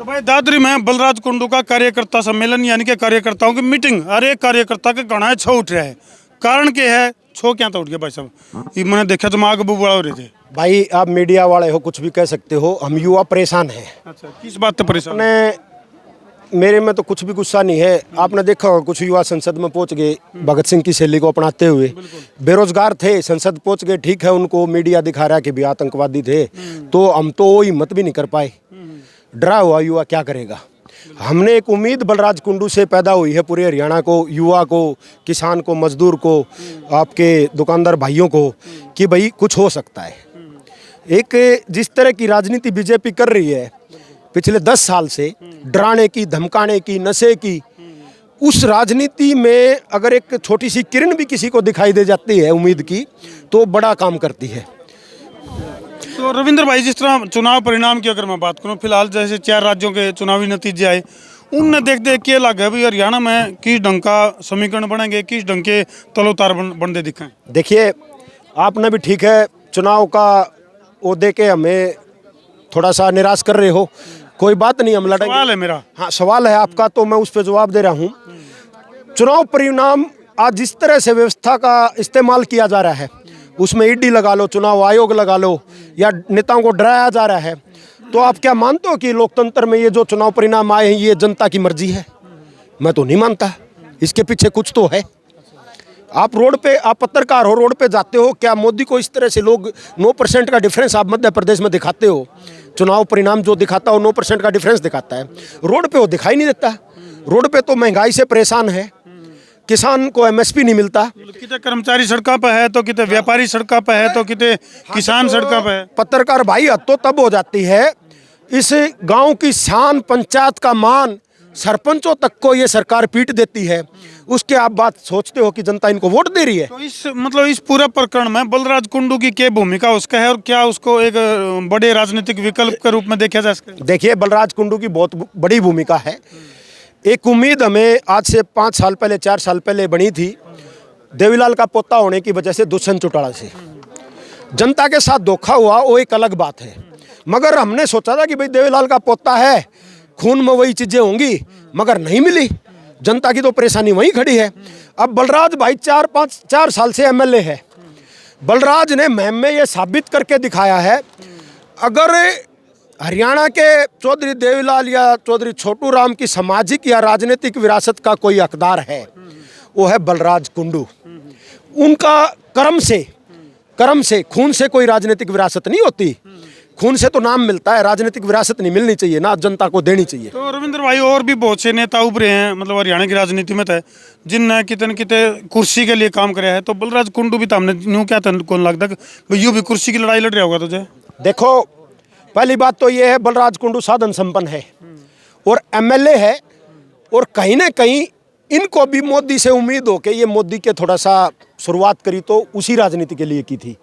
तो भाई दादरी में बलराज कुंडू का कार्यकर्ता सम्मेलन यानी कि कार्यकर्ताओं की मीटिंग, हर एक कार्यकर्ता के गणाए छो उठ रहा है। कारण क्या है? छो क्या तो उठ गया भाई साहब, ये मैंने देखा तो माँ बबू बड़ा हो रहे थे। भाई आप मीडिया वाले हो, कुछ भी कह सकते हो, हम युवा परेशान हैं। अच्छा, किस बात से परेशान? मेरे में तो कुछ भी गुस्सा नहीं है। आपने देखा होगा कुछ युवा संसद में पहुंच गए भगत सिंह की शैली को अपनाते हुए, बेरोजगार थे, संसद पहुंच गए, ठीक है, उनको मीडिया दिखा रहा है कि भी आतंकवादी थे, तो हम तो वो हिम्मत भी नहीं कर पाए। डरा हुआ युवा क्या करेगा? हमने एक उम्मीद बलराज कुंडू से पैदा हुई है पूरे हरियाणा को, युवा को, किसान को, मजदूर को, आपके दुकानदार भाइयों को, कि भाई कुछ हो सकता है। एक जिस तरह की राजनीति बीजेपी कर रही है पिछले 10 साल से, डराने की, धमकाने की, नशे की, उस राजनीति में अगर एक छोटी सी किरण भी किसी को दिखाई दे जाती है उम्मीद की, तो बड़ा काम करती है। तो रविंद्र भाई, जिस तरह चुनाव परिणाम की अगर मैं बात करूं, फिलहाल जैसे 4 राज्यों के चुनावी नतीजे आए, उनने देख देख के लगा भाई हरियाणा में किस ढंग का समीकरण बनेंगे, किस ढंग के तलोतार बनते दिखाएं। देखिए, आपने भी ठीक है, चुनाव का वो दे के हमें थोड़ा सा निराश कर रहे हो। कोई बात नहीं, हम लड़ेंगे। सवाल है मेरा। हाँ, सवाल है आपका, तो मैं उस पर जवाब दे रहा हूँ। चुनाव परिणाम आज जिस तरह से व्यवस्था का इस्तेमाल किया जा रहा है, उसमें ईडी लगा लो, चुनाव आयोग लगा लो, या नेताओं को डराया जा रहा है, तो आप क्या मानते हो कि लोकतंत्र में ये जो चुनाव परिणाम आए हैं ये जनता की मर्जी है? मैं तो नहीं मानता। इसके पीछे कुछ तो है। आप रोड पे, आप पत्रकार हो, रोड पे जाते हो, क्या मोदी को इस तरह से लोग 9% का डिफरेंस आप मध्य प्रदेश में दिखाते हो? चुनाव परिणाम जो दिखाता हो 9% का डिफरेंस दिखाता है, रोड पे वो दिखाई नहीं देता। रोड पे तो महंगाई से परेशान है, किसान को एमएसपी नहीं मिलता, कितने कर्मचारी सड़कों पे है, तो कितने व्यापारी सड़कों पे है, तो कितने किसान सड़कों पे है। पत्रकार भाई हद तो तब हो जाती है, इस गांव की शान, पंचायत का मान, सरपंचों तक को ये सरकार पीट देती है, उसके आप बात सोचते हो कि जनता इनको वोट दे रही है? तो इस पूरे प्रकरण में बलराज कुंडू की क्या भूमिका उसका है, और क्या उसको एक बड़े राजनीतिक विकल्प के रूप में देखा जा सकता है? देखिए, बलराज कुंडू की बहुत बड़ी भूमिका है। एक उम्मीद हमें आज से 5 साल पहले, 4 साल पहले बनी थी, देवीलाल का पोता होने की वजह से, दुष्यंत चौटाला से। जनता के साथ धोखा हुआ, वो एक अलग बात है, मगर हमने सोचा था कि भाई देवीलाल का पोता है, खून में वही चीजें होंगी, मगर नहीं मिली। जनता की तो परेशानी वहीं खड़ी है। अब बलराज भाई 4 साल से एमएलए है। बलराज ने मुहिम में ये साबित करके दिखाया है, अगर हरियाणा के चौधरी देवीलाल या चौधरी छोटू राम की सामाजिक या राजनीतिक विरासत का कोई हकदार है, वो है बलराज कुंडू। उनका कर्म से, खून से कोई राजनीतिक विरासत नहीं होती। खून से तो नाम मिलता है, राजनीतिक विरासत नहीं मिलनी चाहिए ना, जनता को देनी चाहिए। तो रविंद्र भाई, और भी बहुत से नेता उभरे हैं, मतलब हरियाणा की राजनीति में, जिनने कितने न कितने कुर्सी के लिए काम कराया है। तो बलराज कुंडू भी तो हमने न्यू क्या था, कौन लगता है यूं भी कुर्सी की लड़ाई लड़ रहा होगा तुझे? देखो, पहली बात तो ये है, बलराज कुंडू साधन संपन्न है और एमएलए है, और कहीं ना कहीं इनको भी मोदी से उम्मीद हो कि ये मोदी के थोड़ा सा शुरुआत करी तो उसी राजनीति के लिए की थी।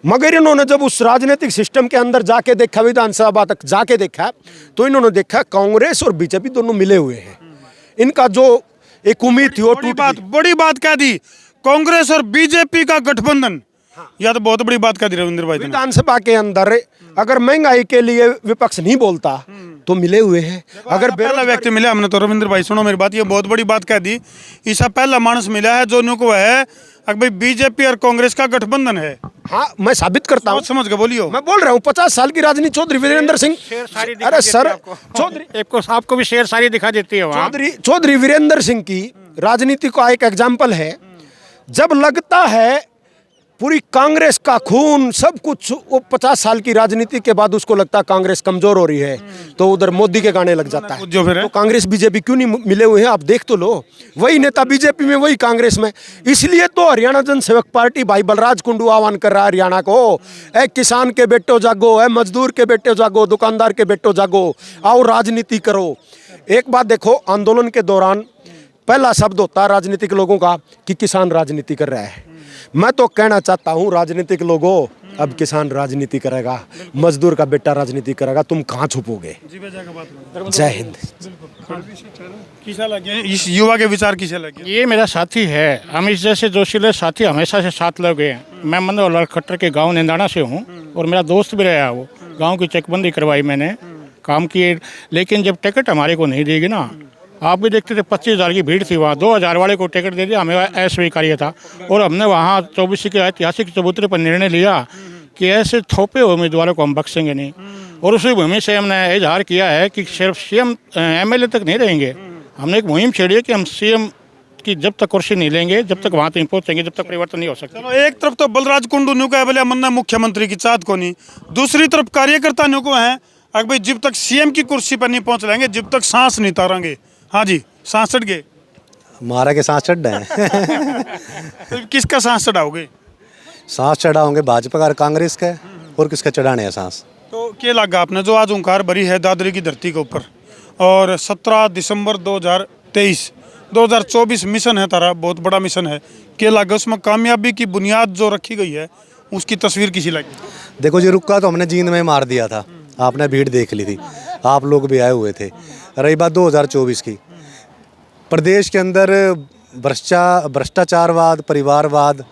मगर इन्होंने जब उस राजनीतिक सिस्टम के अंदर जाके देखा, विधानसभा तक जाके देखा, तो इन्होंने देखा कांग्रेस और बीजेपी दोनों मिले हुए हैं। इनका जो एक उम्मीद थी वो टूट गई। बड़ी बात क्या दी, कांग्रेस और बीजेपी का गठबंधन। यह तो बहुत बड़ी बात कह दी रविंद्र भाई। विधानसभा के अंदर अगर महंगाई के लिए विपक्ष नहीं बोलता तो मिले हुए हैं। अगर पहला व्यक्ति मिला हमने, तो रविंद्र भाई सुनो मेरी बात, ये बहुत बड़ी बात कह दी। ऐसा पहला मानस मिला है जो न्यू को है अगर भाई बीजेपी और कांग्रेस का गठबंधन है। हाँ, मैं साबित करता हूँ, समझ के बोलियो। मैं बोल रहा हूँ 50 साल की राजनीति चौधरी वीरेंद्र सिंह। अरे सर, आपको भी शेर सारी दिखा देती है। चौधरी वीरेंद्र सिंह की राजनीति का एक एग्जाम्पल है। जब लगता है पूरी कांग्रेस का खून सब कुछ, वो 50 साल की राजनीति के बाद उसको लगता है कांग्रेस कमजोर हो रही है, तो उधर मोदी के गाने लग जाता है। तो कांग्रेस बीजेपी क्यों नहीं मिले हुए हैं? आप देख तो लो, वही नेता बीजेपी में, वही कांग्रेस में। इसलिए तो हरियाणा जन सेवक पार्टी भाई बलराज कुंडू आह्वान कर रहा है हरियाणा को, ए किसान के बेटो जागो, ए मजदूर के बेटे जागो, दुकानदार के बेटो जागो, आओ राजनीति करो। एक बात देखो, आंदोलन के दौरान पहला शब्द होता है राजनीतिक लोगों का कि किसान राजनीति कर रहा है। मैं तो कहना चाहता हूं राजनीतिक लोगों, अब किसान राजनीति करेगा, मजदूर का बेटा राजनीति करेगा, तुम कहां छुपोगे? जय हिंद। किसा लगे इस युवा के विचार, किसे लगे? ये मेरा साथी है, हम इस जैसे जोशीले साथी हमेशा से साथ लगे हैं। मैं मनोहर खट्टर के गांव निंदाना से हूँ और मेरा दोस्त भी रहा। वो गांव की चेकबंदी करवाई मैंने, काम किए, लेकिन जब टिकट हमारे को नहीं देगी ना, आप भी देखते थे 25,000 की भीड़ थी वहाँ, 2,000 वाले को टिकट दे दिया, हमें अस्वीकार्य था। और हमने वहाँ 24 के ऐतिहासिक चबूतरे पर निर्णय लिया कि ऐसे थोपे हुए उम्मीदवारों को हम बख्शेंगे नहीं। और उसी भूमि से हमने इजहार किया है कि सिर्फ सीएम एमएलए तक नहीं रहेंगे, हमने एक मुहिम छेड़ी है कि हम सीएम की जब तक कुर्सी नहीं लेंगे, जब तक वहाँ तक पहुँचेंगे, जब तक परिवर्तन नहीं हो सकता। चलो, एक तरफ तो बलराज कुंडू न्यू का बोले मन्ना मुख्यमंत्री की चाहत को नहीं, दूसरी तरफ कार्यकर्ता न्यू को है अगर भाई जब तक सीएम की कुर्सी पर नहीं पहुंच लेंगे, जब तक सांस नहीं तारेंगे। हाँ जी, सांस चढ़ गए, मारा के सांस चढ़ रहे हैं। तो किसका सांस चढ़ाओगे? सांस चढ़ाओगे भाजपा का, कांग्रेस का, और किसका चढ़ाने हैं सांस? तो क्या लगा आपने जो आज ओंकार भरी है दादरी की धरती के ऊपर, और 17 दिसंबर 2023 2024 मिशन है तारा, बहुत बड़ा मिशन है, क्या लगा उसमें कामयाबी की बुनियाद जो रखी गई है उसकी तस्वीर किसी लगी? देखो जी, रुक्का तो हमने जींद में मार दिया था, आपने भीड़ देख ली थी, आप लोग भी आए हुए थे। रही बात 2024 की, प्रदेश के अंदर भ्रष्टाचारवाद, परिवारवाद,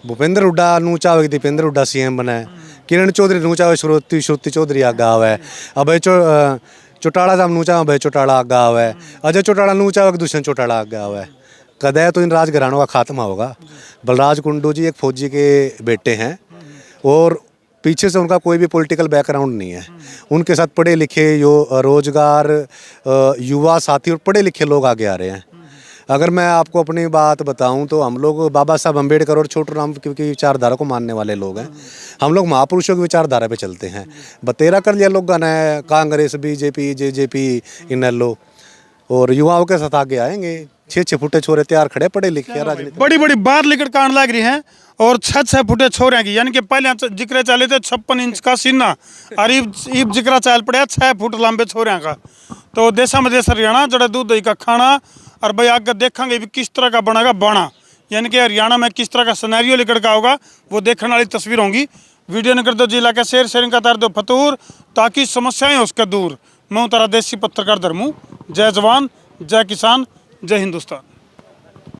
भूपेंद्र हुड्डा नू चाहे दीपेंद्र हुड्डा सीएम बना है, किरण चौधरी नू चाहे श्रुति चौधरी आगा हुआ है, अभय चौटाला साहब नू चाहे अभय चौटाला आगा हुआ है, अजय चौटाला नू चाहे दुष्यंत चौटाला आगा हुआ है। कदे तो इन राजघरानों का खात्मा होगा। बलराज कुंडू जी एक फौजी के बेटे हैं और पीछे से उनका कोई भी पॉलिटिकल बैकग्राउंड नहीं है। उनके साथ पढ़े लिखे रोजगार युवा साथी और पढ़े लिखे लोग आगे आ रहे हैं। अगर मैं आपको अपनी बात बताऊं तो हम लोग बाबा साहब अम्बेडकर और छोटूराम की विचारधारा को मानने वाले लोग हैं। हम लोग महापुरुषों की विचारधारा पे चलते हैं। बतेरा कर लिया लोग गाना है, कांग्रेस बीजेपी जेजेपी इनेलो, और युवाओं के साथ आगे आएंगे। 6-6 फुटे छोरे तैयार खड़े पढ़े लिखे राजनीति बड़ी बड़ी बात लेकर कान लग रही हैं, और 6-6 फुटे छोरे की, यानी कि पहले जिक्र चले थे 56 इंच का सीना, और इब जिक्र चल पड़ा 6 फुट लंबे छोरे का। तो देशा में देश हरियाणा जड़ा दूध दही का खाना, और भाई आगे देखेंगे भी किस तरह का बनेगा बाणा, यानी कि हरियाणा में किस तरह का सिनेरियो लेकर का होगा, वो देखने वाली तस्वीर होंगी। वीडियो ने कर दो जिला का शेयरिंग का तार दो फतूर, ताकि समस्याएं उसका दूर। मैं तारा देसी पत्रकार धर्मू। जय जवान, जय किसान, जय हिंदुस्तान।